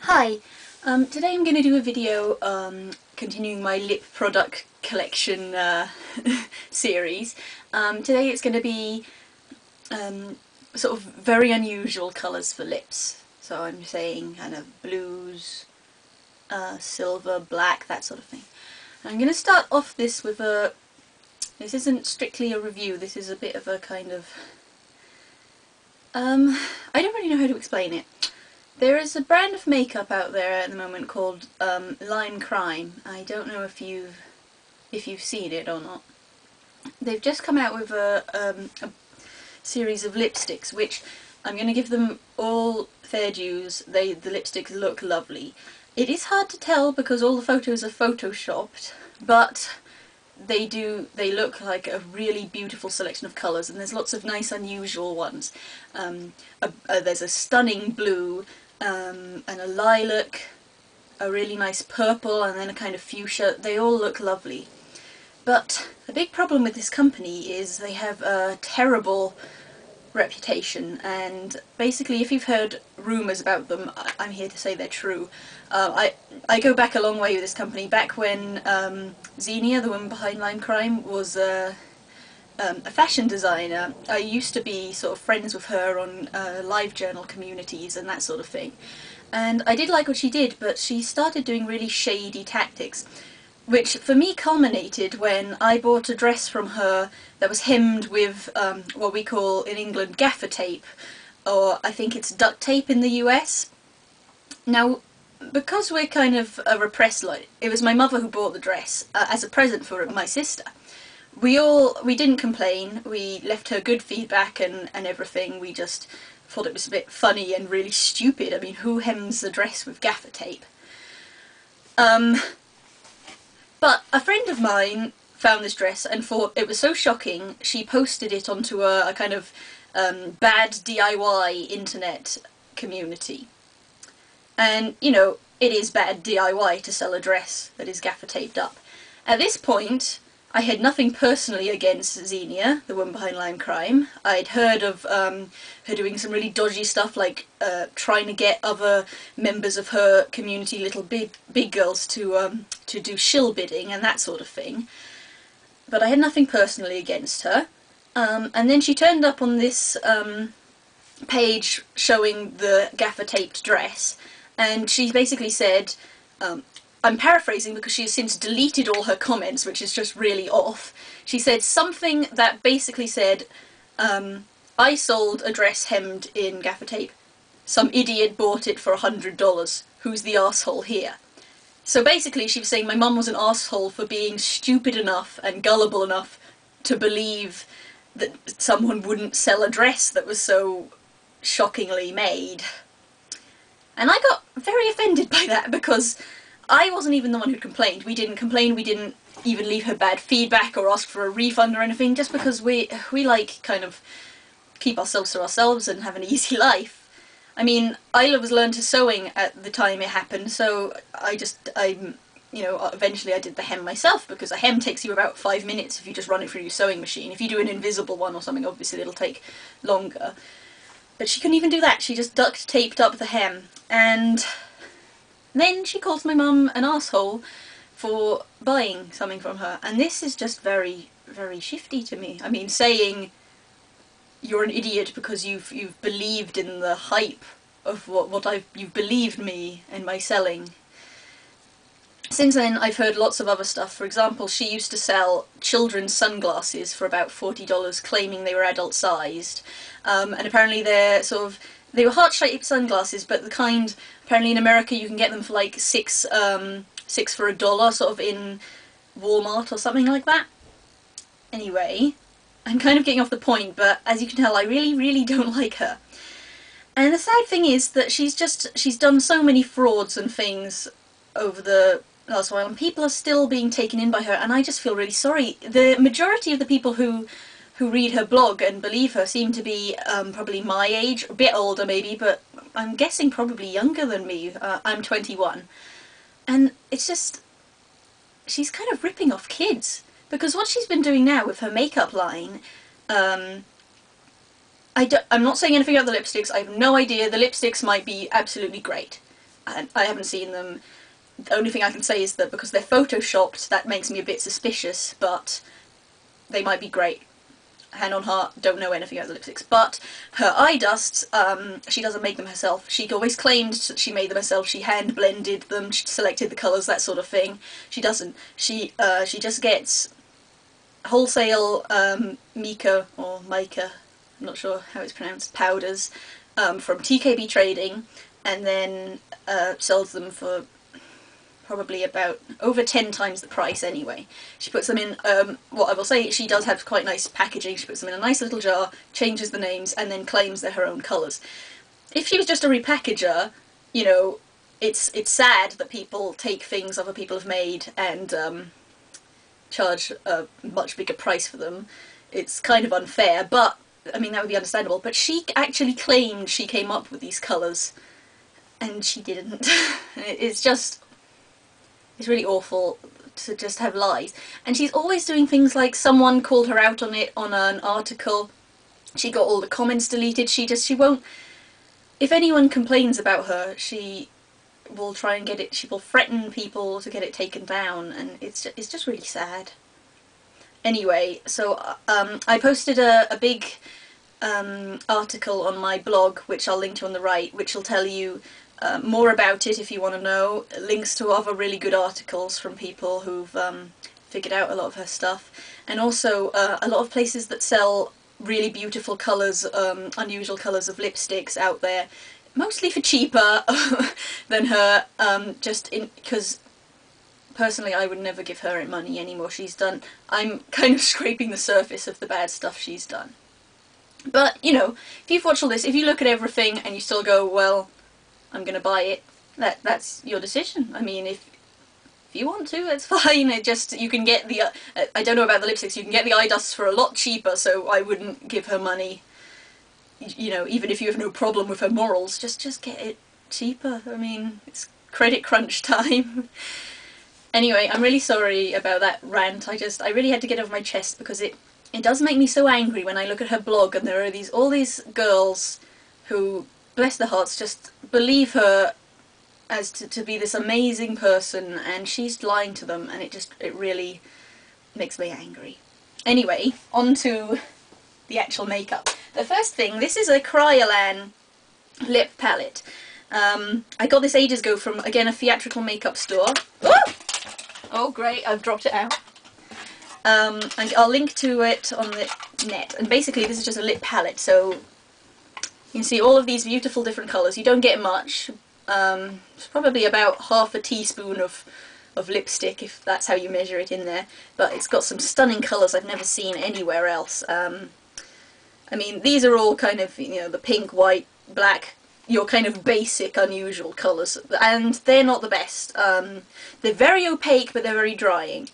Hi, today I'm going to do a video continuing my lip product collection series. Today it's going to be sort of very unusual colours for lips. So I'm saying kind of blues, silver, black, that sort of thing. And I'm going to start off this with this isn't strictly a review, this is a bit of a kind of, I don't really know how to explain it. There is a brand of makeup out there at the moment called Lime Crime. I don't know if you've seen it or not. They've just come out with a series of lipsticks, which I'm going to give them all fair dues. The lipsticks look lovely. It is hard to tell because all the photos are photoshopped, but they look like a really beautiful selection of colours, and there's lots of nice unusual ones. There's a stunning blue, and a lilac, a really nice purple, and then a kind of fuchsia. They all look lovely. But the big problem with this company is they have a terrible reputation, and basically if you've heard rumours about them, I'm here to say they're true. I go back a long way with this company, back when Xenia, the woman behind Lime Crime, was a fashion designer. I used to be sort of friends with her on live journal communities and that sort of thing. And I did like what she did, but she started doing really shady tactics, which for me culminated when I bought a dress from her that was hemmed with what we call in England gaffer tape, or I think it's duct tape in the US. Now, because we're kind of a repressed lot, it was my mother who bought the dress as a present for my sister. We didn't complain, we left her good feedback and everything. We just thought it was a bit funny and really stupid. I mean, who hems a dress with gaffer tape? But a friend of mine found this dress and thought it was so shocking, she posted it onto a kind of bad DIY internet community. And, you know, it is bad DIY to sell a dress that is gaffer taped up. At this point, I had nothing personally against Xenia, the woman behind Lime Crime. I'd heard of her doing some really dodgy stuff, like trying to get other members of her community, little big girls, to do shill bidding and that sort of thing. But I had nothing personally against her. And then she turned up on this page showing the gaffer taped dress, and she basically said, I'm paraphrasing because she has since deleted all her comments, which is just really off. She said something that basically said, I sold a dress hemmed in gaffer tape. Some idiot bought it for $100. Who's the arsehole here? So basically she was saying my mum was an arsehole for being stupid enough and gullible enough to believe that someone wouldn't sell a dress that was so shockingly made. And I got very offended by that because I wasn't even the one who complained. We didn't complain, we didn't even leave her bad feedback or ask for a refund or anything, just because we like kind of keep ourselves to ourselves and have an easy life. I mean, I was learned to sewing at the time it happened, so you know, eventually I did the hem myself, because a hem takes you about 5 minutes if you just run it through your sewing machine. If you do an invisible one or something, obviously it'll take longer. But she couldn't even do that, she just duct taped up the hem, and then she calls my mum an arsehole for buying something from her, and this is just very, very shifty to me. I mean, saying you're an idiot because you've believed in the hype of you've believed me and my selling. Since then I've heard lots of other stuff. For example, she used to sell children's sunglasses for about $40, claiming they were adult sized, and apparently they were heart-shaped sunglasses, but the kind, apparently in America you can get them for like six for $1, sort of in Walmart or something like that. Anyway, I'm kind of getting off the point, but as you can tell I really, really don't like her. And the sad thing is that she's done so many frauds and things over the last while, and people are still being taken in by her, and I just feel really sorry. The majority of the people who read her blog and believe her seem to be probably my age, a bit older maybe, but I'm guessing probably younger than me. I'm 21. And it's just, she's kind of ripping off kids, because what she's been doing now with her makeup line, I'm not saying anything about the lipsticks, I have no idea, the lipsticks might be absolutely great. and I haven't seen them. The only thing I can say is that because they're photoshopped, that makes me a bit suspicious, but they might be great. Hand on heart, don't know anything about the lipsticks. But her eye dusts, she doesn't make them herself. She always claimed that she made them herself. She hand blended them, she selected the colours, that sort of thing. She doesn't. She just gets wholesale mica, or mica, I'm not sure how it's pronounced, powders from TKB Trading, and then sells them for probably about over 10 times the price anyway. She puts them in, what I will say, she does have quite nice packaging. She puts them in a nice little jar, changes the names, and then claims they're her own colours. If she was just a repackager, you know, it's sad that people take things other people have made and charge a much bigger price for them. It's kind of unfair, but, I mean, that would be understandable. But she actually claimed she came up with these colours, and she didn't. It's just... it's really awful to just have lies. And she's always doing things like someone called her out on it on an article. She got all the comments deleted. She won't... if anyone complains about her, she will try and get it... she will threaten people to get it taken down, and it's just really sad. Anyway, so I posted a big article on my blog, which I'll link to on the right, which will tell you more about it if you want to know, links to other really good articles from people who've figured out a lot of her stuff, and also a lot of places that sell really beautiful colours, unusual colours of lipsticks out there, mostly for cheaper than her, just because personally I would never give her money anymore. I'm kind of scraping the surface of the bad stuff she's done. But, you know, if you've watched all this, if you look at everything and you still go, well, I'm gonna buy it, that's your decision. I mean, if you want to, it's fine. You can get the, I don't know about the lipsticks, you can get the eye dusts for a lot cheaper, so I wouldn't give her money. You know, even if you have no problem with her morals, just get it cheaper. I mean, it's credit crunch time. Anyway, I'm really sorry about that rant. I really had to get off my chest because it does make me so angry when I look at her blog and there are all these girls who, bless their hearts, just believe her as to be this amazing person, and she's lying to them, and it really makes me angry. Anyway, on to the actual makeup. The first thing, this is a Kryolan lip palette. I got this ages ago from, again, a theatrical makeup store. Oh great, I've dropped it out. And I'll link to it on the net, and basically this is just a lip palette, so you can see all of these beautiful different colours. You don't get much. It's probably about half a teaspoon of lipstick, if that's how you measure it in there, but it's got some stunning colours I've never seen anywhere else. I mean, these are all kind of, you know, the pink, white, black, your kind of basic, unusual colours, and they're not the best. They're very opaque, but they're very drying.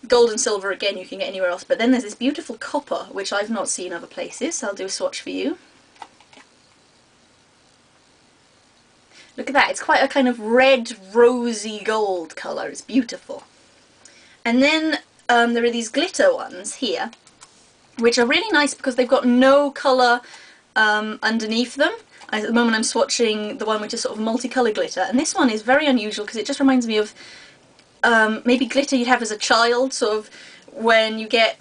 Gold and silver, again, you can get anywhere else, but then there's this beautiful copper, which I've not seen other places, so I'll do a swatch for you. Look at that, it's quite a kind of red, rosy gold colour, it's beautiful. And then there are these glitter ones here, which are really nice because they've got no colour underneath them. At the moment I'm swatching the one which is sort of multicolour glitter, and this one is very unusual because it just reminds me of maybe glitter you'd have as a child, sort of when you get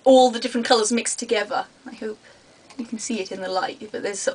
all the different colours mixed together. I hope you can see it in the light, but there's sort of